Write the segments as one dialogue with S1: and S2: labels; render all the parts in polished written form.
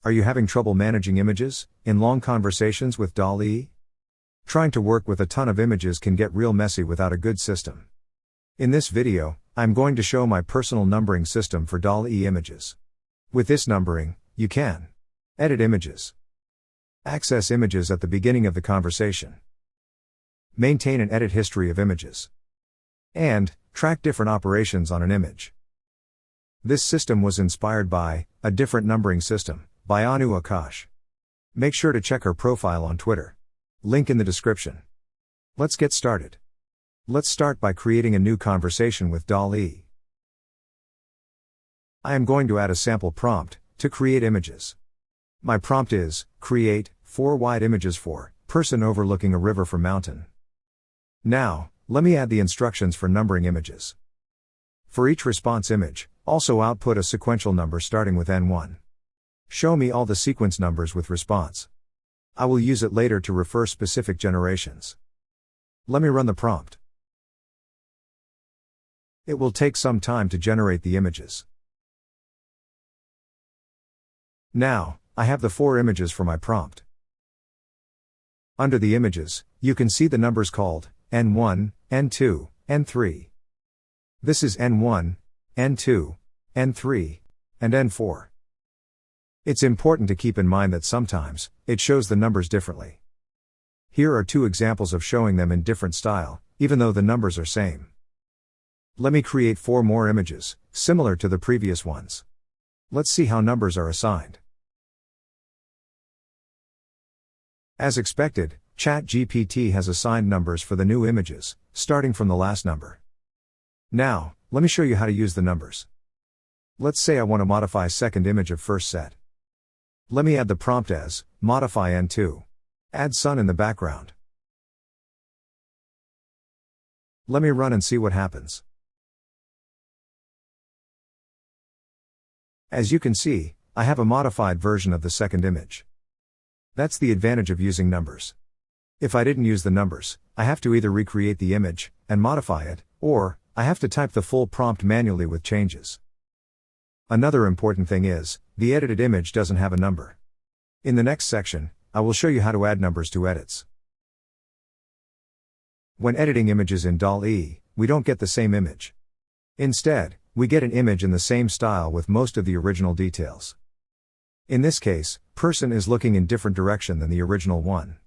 S1: Are you having trouble managing images in long conversations with DALL-E? Trying to work with a ton of images can get real messy without a good system. In this video, I'm going to show my personal numbering system for DALL-E images. With this numbering, you can edit images, access images at the beginning of the conversation, maintain an edit history of images, and track different operations on an image. This system was inspired by a different numbering system by Anu Akash. Make sure to check her profile on Twitter. Link in the description. Let's get started. Let's start by creating a new conversation with DALL-E. I am going to add a sample prompt to create images. My prompt is, create 4 wide images for person overlooking a river from mountain. Now, let me add the instructions for numbering images. For each response image, also output a sequential number starting with N1. Show me all the sequence numbers with response. I will use it later to refer specific generations. Let me run the prompt. It will take some time to generate the images. Now, I have the 4 images for my prompt. Under the images, you can see the numbers called N1, N2, N3. This is N1, N2, N3, and N4. It's important to keep in mind that sometimes, it shows the numbers differently. Here are 2 examples of showing them in different style, even though the numbers are same. Let me create 4 more images, similar to the previous ones. Let's see how numbers are assigned. As expected, ChatGPT has assigned numbers for the new images, starting from the last number. Now, let me show you how to use the numbers. Let's say I want to modify second image of first set. Let me add the prompt as, modify N2. Add sun in the background. Let me run and see what happens. As you can see, I have a modified version of the second image. That's the advantage of using numbers. If I didn't use the numbers, I have to either recreate the image and modify it, or I have to type the full prompt manually with changes. Another important thing is, the edited image doesn't have a number. In the next section, I will show you how to add numbers to edits. When editing images in DALL-E, we don't get the same image. Instead, we get an image in the same style with most of the original details. In this case, person is looking in different direction than the original one.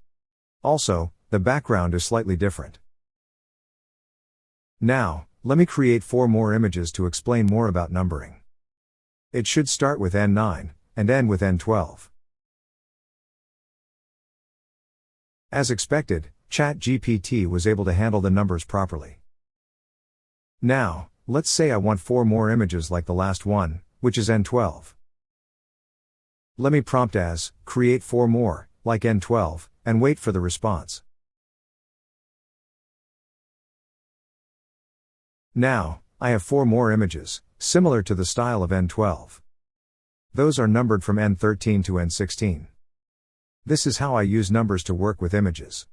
S1: Also, the background is slightly different. Now, let me create 4 more images to explain more about numbering. It should start with N9, and end with N12. As expected, ChatGPT was able to handle the numbers properly. Now, let's say I want 4 more images like the last one, which is N12. Let me prompt as, create 4 more, like N12, and wait for the response. Now, I have 4 more images, similar to the style of N12. Those are numbered from N13 to N16. This is how I use numbers to work with images.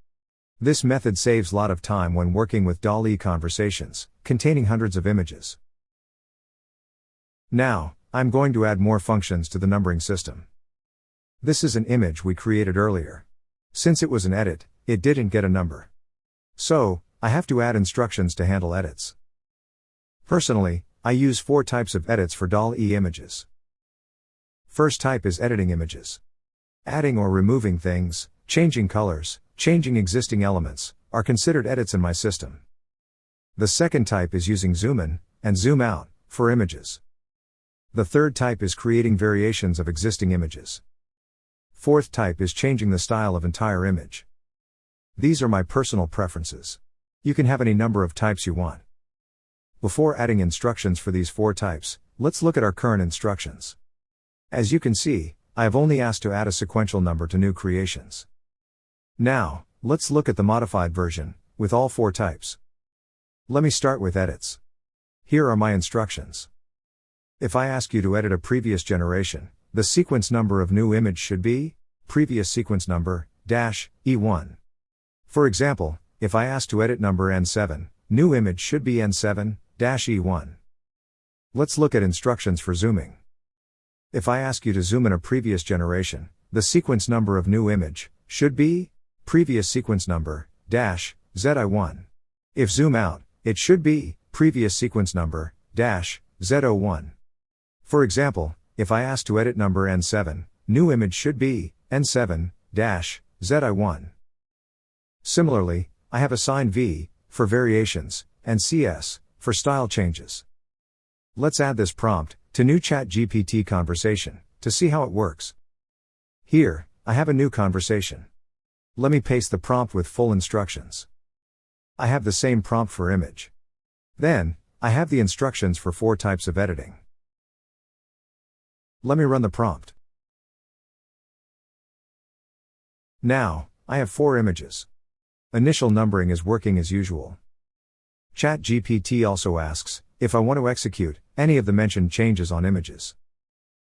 S1: This method saves a lot of time when working with DALL-E conversations, containing hundreds of images. Now, I'm going to add more functions to the numbering system. This is an image we created earlier. Since it was an edit, it didn't get a number. So, I have to add instructions to handle edits. Personally, I use 4 types of edits for DALL-E images. First type is editing images. Adding or removing things, changing colors, changing existing elements, are considered edits in my system. The second type is using zoom in and zoom out for images. The third type is creating variations of existing images. Fourth type is changing the style of entire image. These are my personal preferences. You can have any number of types you want. Before adding instructions for these 4 types, let's look at our current instructions. As you can see, I have only asked to add a sequential number to new creations. Now, let's look at the modified version, with all 4 types. Let me start with edits. Here are my instructions. If I ask you to edit a previous generation, the sequence number of new image should be previous sequence number -E1. For example, if I ask to edit number N7, new image should be N7-E1. Let's look at instructions for zooming. If I ask you to zoom in a previous generation, the sequence number of new image should be previous sequence number dash ZI1. If zoom out, it should be previous sequence number dash Z01. For example, if I ask to edit number N7, new image should be N7 dash ZI1. Similarly, I have assigned V for variations and CS for style changes. Let's add this prompt to new ChatGPT conversation to see how it works. Here, I have a new conversation. Let me paste the prompt with full instructions. I have the same prompt for image. Then, I have the instructions for 4 types of editing. Let me run the prompt. Now, I have 4 images. Initial numbering is working as usual. ChatGPT also asks if I want to execute any of the mentioned changes on images.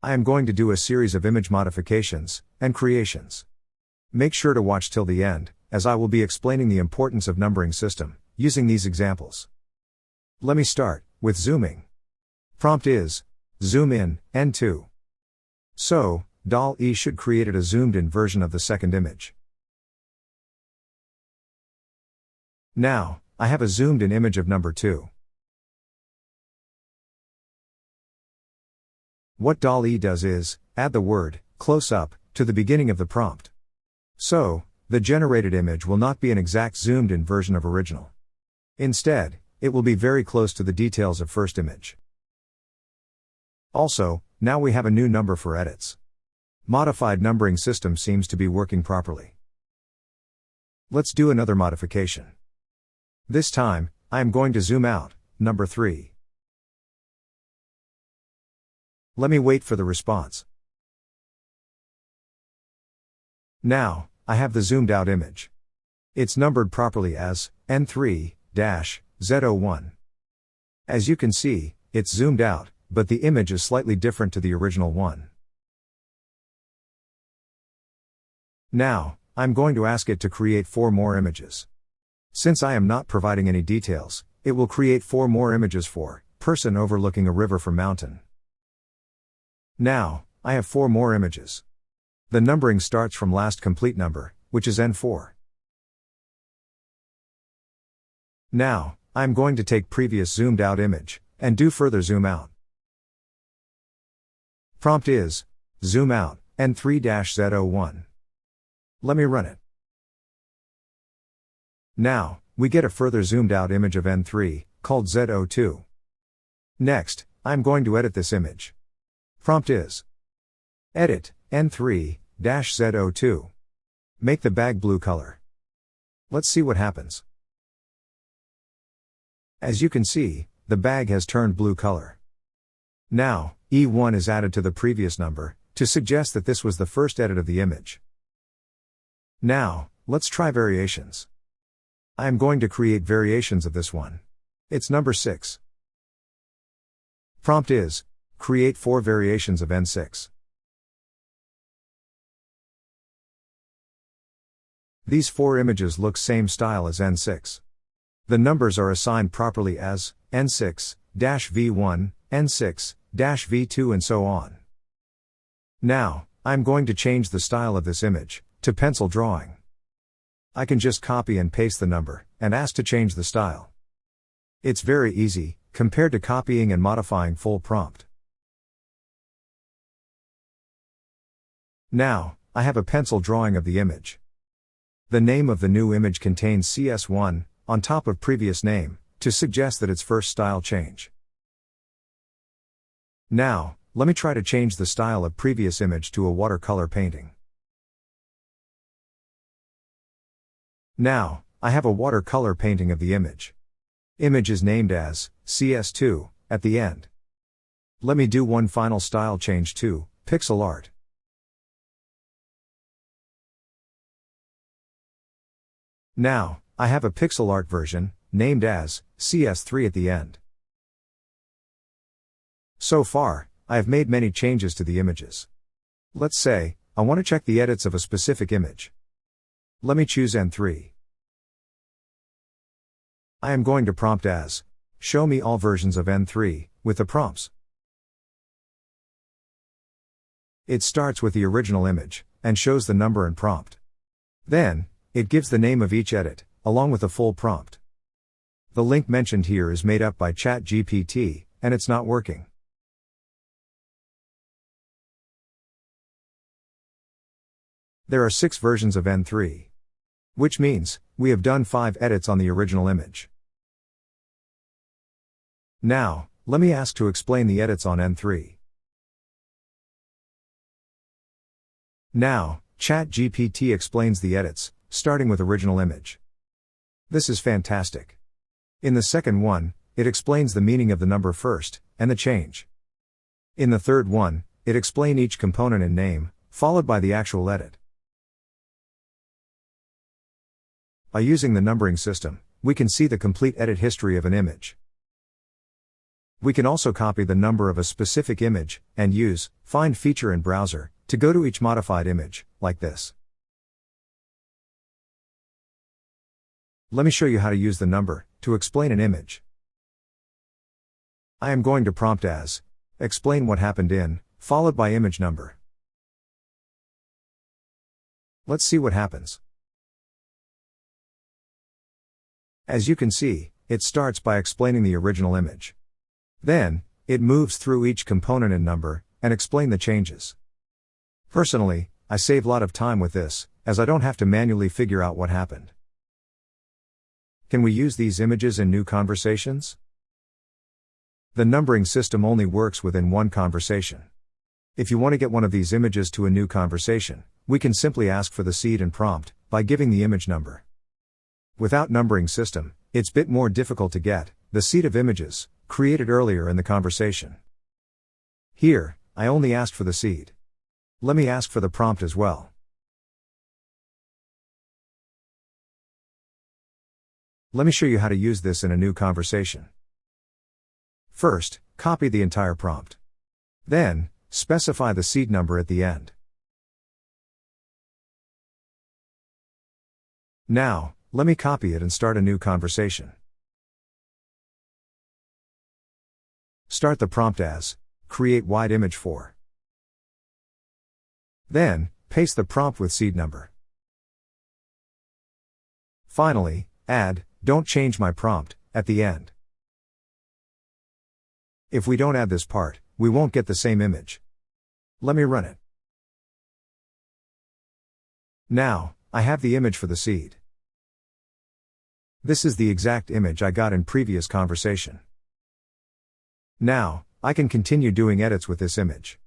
S1: I am going to do a series of image modifications and creations. Make sure to watch till the end, as I will be explaining the importance of numbering system using these examples. Let me start with zooming. Prompt is zoom in N2. So, DALL-E should create a zoomed in version of the second image. Now, I have a zoomed in image of number 2. What DALL-E does is add the word close up to the beginning of the prompt. So, the generated image will not be an exact zoomed in version of original. Instead, it will be very close to the details of first image. Also, now we have a new number for edits. Modified numbering system seems to be working properly. Let's do another modification. This time, I am going to zoom out, number 3. Let me wait for the response. Now, I have the zoomed out image. It's numbered properly as N3-Z01. As you can see, it's zoomed out, but the image is slightly different to the original one. Now, I'm going to ask it to create 4 more images. Since I am not providing any details, it will create 4 more images for person overlooking a river from mountain. Now, I have 4 more images. The numbering starts from last complete number, which is N4. Now, I am going to take previous zoomed out image and do further zoom out. Prompt is zoom out N3-Z01. Let me run it. Now, we get a further zoomed out image of N3, called Z02. Next, I'm going to edit this image. Prompt is edit N3-Z02. Make the bag blue color. Let's see what happens. As you can see, the bag has turned blue color. Now, E1 is added to the previous number, to suggest that this was the first edit of the image. Now, let's try variations. I am going to create variations of this one. It's number 6. Prompt is create 4 variations of N6. These 4 images look same style as N6. The numbers are assigned properly as N6-V1, N6-V2 and so on. Now, I'm going to change the style of this image to pencil drawing. I can just copy and paste the number and ask to change the style. It's very easy, compared to copying and modifying full prompt. Now, I have a pencil drawing of the image. The name of the new image contains CS1 on top of previous name to suggest that it's first style change. Now, let me try to change the style of previous image to a watercolor painting. Now, I have a watercolor painting of the image. Image is named as CS2 at the end. Let me do one final style change to pixel art. Now, I have a pixel art version, named as CS3 at the end. So far, I have made many changes to the images. Let's say, I want to check the edits of a specific image. Let me choose N3. I am going to prompt as show me all versions of N3 with the prompts. It starts with the original image, and shows the number and prompt. Then, it gives the name of each edit, along with a full prompt. The link mentioned here is made up by ChatGPT, and it's not working. There are 6 versions of N3. Which means, we have done 5 edits on the original image. Now, let me ask to explain the edits on N3. Now, ChatGPT explains the edits, starting with original image. This is fantastic. In the second one, it explains the meaning of the number first, and the change. In the third one, it explains each component and name, followed by the actual edit. By using the numbering system, we can see the complete edit history of an image. We can also copy the number of a specific image, and use Find feature in browser, to go to each modified image, like this. Let me show you how to use the number, to explain an image. I am going to prompt as, explain what happened in, followed by image number. Let's see what happens. As you can see, it starts by explaining the original image. Then, it moves through each component and number, and explain the changes. Personally, I save a lot of time with this, as I don't have to manually figure out what happened. Can we use these images in new conversations? The numbering system only works within one conversation. If you want to get one of these images to a new conversation, we can simply ask for the seed and prompt, by giving the image number. Without numbering system, it's a bit more difficult to get the seed of images created earlier in the conversation. Here, I only asked for the seed. Let me ask for the prompt as well. Let me show you how to use this in a new conversation. First, copy the entire prompt. Then, specify the seed number at the end. Now, let me copy it and start a new conversation. Start the prompt as, create wide image for. Then, paste the prompt with seed number. Finally, add, don't change my prompt, at the end. If we don't add this part, we won't get the same image. Let me run it. Now, I have the image for the seed. This is the exact image I got in previous conversation. Now, I can continue doing edits with this image.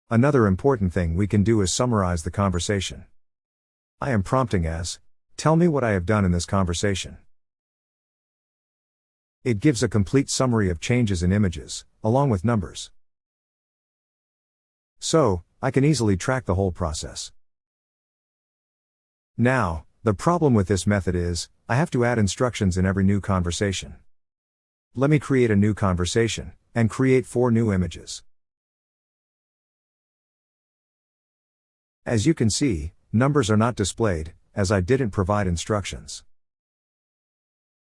S1: Another important thing we can do is summarize the conversation. I am prompting as, tell me what I have done in this conversation. It gives a complete summary of changes in images, along with numbers. So, I can easily track the whole process. Now, the problem with this method is, I have to add instructions in every new conversation. Let me create a new conversation, and create 4 new images. As you can see, numbers are not displayed, as I didn't provide instructions.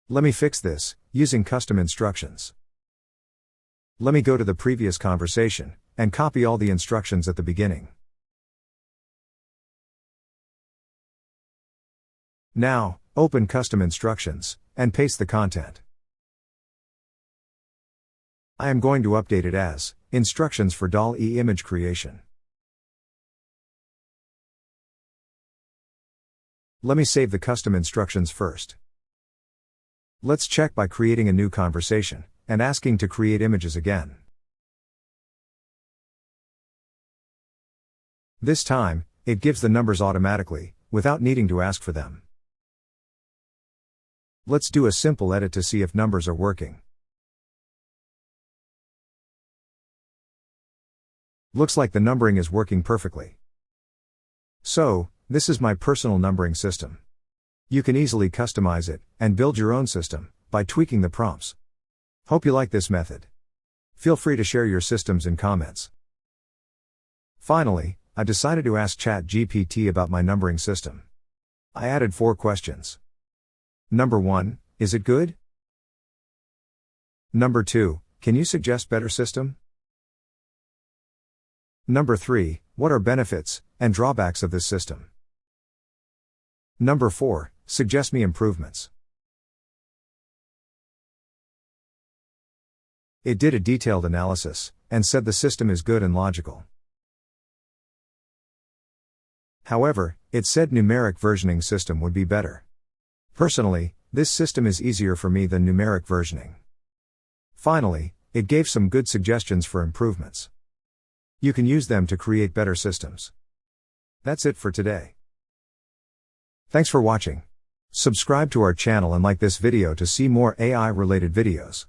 S1: Let me fix this, using custom instructions. Let me go to the previous conversation, and copy all the instructions at the beginning. Now, open custom instructions, and paste the content. I am going to update it as, instructions for DALL-E image creation. Let me save the custom instructions first. Let's check by creating a new conversation, and asking to create images again. This time, it gives the numbers automatically, without needing to ask for them. Let's do a simple edit to see if numbers are working. Looks like the numbering is working perfectly. So, this is my personal numbering system. You can easily customize it, and build your own system, by tweaking the prompts. Hope you like this method. Feel free to share your systems in comments. Finally, I decided to ask ChatGPT about my numbering system. I added 4 questions. Number 1, is it good? Number 2, can you suggest better system? Number 3, what are benefits and drawbacks of this system? Number 4, suggest me improvements. It did a detailed analysis and said the system is good and logical. However, it said numeric versioning system would be better. Personally, this system is easier for me than numeric versioning. Finally, it gave some good suggestions for improvements. You can use them to create better systems. That's it for today. Thanks for watching. Subscribe to our channel and like this video to see more AI-related videos.